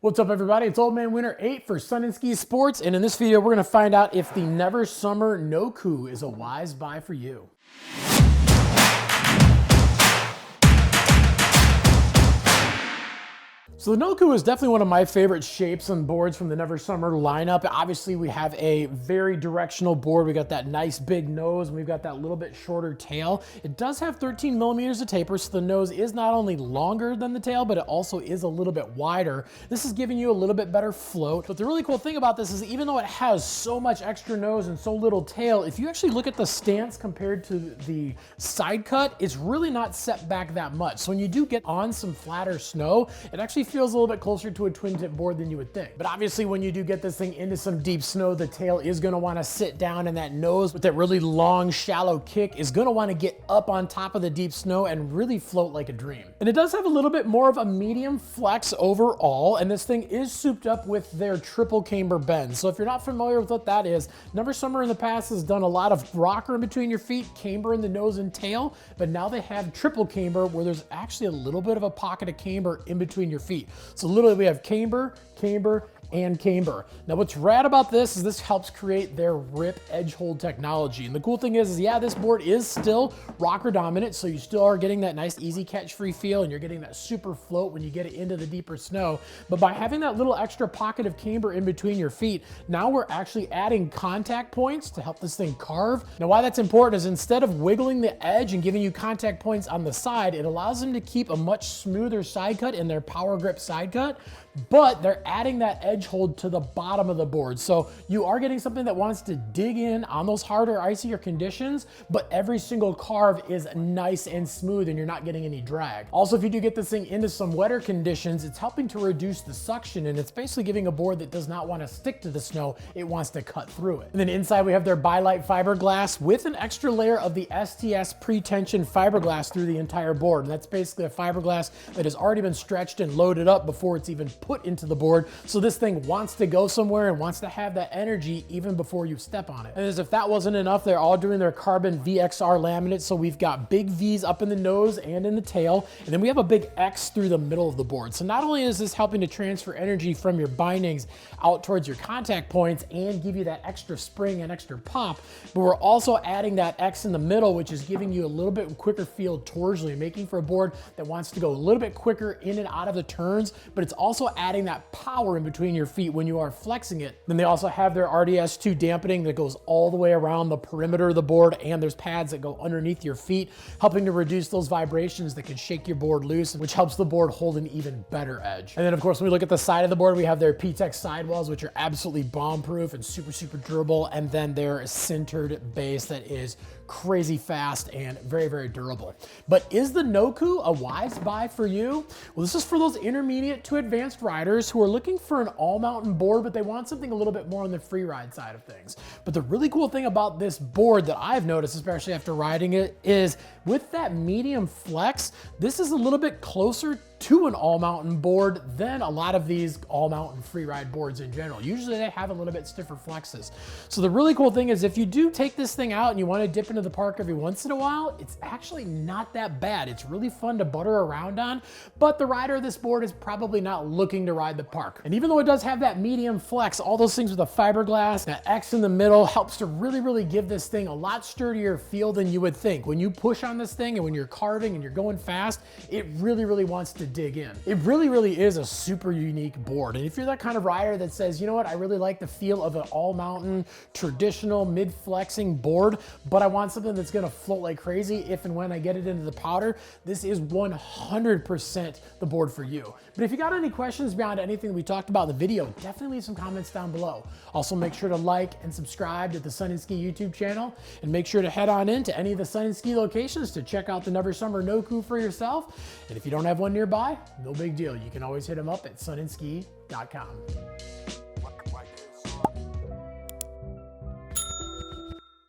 What's up, everybody? It's Old Man Winter 8 for Sun and Ski Sports, and in this video we're going to find out if the Never Summer Nokhu is a wise buy for you. So the Noku is definitely one of my favorite shapes and boards from the Never Summer lineup. Obviously, we have a very directional board. We got that nice big nose, and we've got that little bit shorter tail. It does have 13 millimeters of taper, so the nose is not only longer than the tail, but it also is a little bit wider. This is giving you a little bit better float. But the really cool thing about this is even though it has so much extra nose and so little tail, if you actually look at the stance compared to the side cut, it's really not set back that much. So when you do get on some flatter snow, it actually feels a little bit closer to a twin tip board than you would think. But obviously when you do get this thing into some deep snow, the tail is going to want to sit down, and that nose with that really long shallow kick is going to want to get up on top of the deep snow and really float like a dream. And it does have a little bit more of a medium flex overall, and this thing is souped up with their triple camber bend. So if you're not familiar with what that is, Never Summer in the past has done a lot of rocker in between your feet, camber in the nose and tail, but now they have triple camber where there's actually a little bit of a pocket of camber in between your feet. So literally we have camber, camber, and camber. Now what's rad about this is this helps create their rip edge hold technology. And the cool thing is yeah, this board is still rocker dominant, so you still are getting that nice easy catch free feel, and you're getting that super float when you get it into the deeper snow. But by having that little extra pocket of camber in between your feet, now we're actually adding contact points to help this thing carve. Now why that's important is instead of wiggling the edge and giving you contact points on the side, it allows them to keep a much smoother side cut in their power grip side cut, but they're adding that edge hold to the bottom of the board. So you are getting something that wants to dig in on those harder, icier conditions, but every single carve is nice and smooth and you're not getting any drag. Also, if you do get this thing into some wetter conditions, it's helping to reduce the suction, and it's basically giving a board that does not want to stick to the snow, it wants to cut through it. And then inside we have their Bi-Lite fiberglass with an extra layer of the STS pre-tension fiberglass through the entire board. And that's basically a fiberglass that has already been stretched and loaded up before it's even put into the board. So this thing wants to go somewhere and wants to have that energy even before you step on it. And as if that wasn't enough, they're all doing their carbon VXR laminate. So we've got big V's up in the nose and in the tail, and then we have a big X through the middle of the board. So not only is this helping to transfer energy from your bindings out towards your contact points and give you that extra spring and extra pop, but we're also adding that X in the middle, which is giving you a little bit quicker feel torsionally, making for a board that wants to go a little bit quicker in and out of the turns, but it's also adding that power in between your feet when you are flexing it. Then they also have their RDS2 dampening that goes all the way around the perimeter of the board, and there's pads that go underneath your feet, helping to reduce those vibrations that can shake your board loose, which helps the board hold an even better edge. And then of course, when we look at the side of the board, we have their P-Tech sidewalls, which are absolutely bomb-proof and super, super durable, and then their sintered base that is crazy fast and very, very durable. But is the Noku a wise buy for you? Well, this is for those intermediate to advanced riders who are looking for an all-mountain board, but they want something a little bit more on the free ride side of things. But the really cool thing about this board that I've noticed, especially after riding it, is with that medium flex, this is a little bit closer to an all-mountain board than a lot of these all-mountain free ride boards in general. Usually they have a little bit stiffer flexes. So the really cool thing is if you do take this thing out and you want to dip into the park every once in a while, it's actually not that bad. It's really fun to butter around on, but the rider of this board is probably not looking to ride the park. And even though it does have that medium flex, all those things with the fiberglass, that X in the middle helps to really, really give this thing a lot sturdier feel than you would think. When you push on this thing and when you're carving and you're going fast, it really, really wants to dig in. It really, really is a super unique board. And if you're that kind of rider that says, you know what, I really like the feel of an all-mountain, traditional, mid-flexing board, but I want something that's gonna float like crazy if and when I get it into the powder, this is 100% the board for you. But if you got any questions beyond anything that we talked about in the video, definitely leave some comments down below. Also, make sure to like and subscribe to the Sun and Ski YouTube channel, and make sure to head on into any of the Sun and Ski locations to check out the Never Summer Nokhu for yourself. And if you don't have one nearby, no big deal. You can always hit them up at sunandski.com.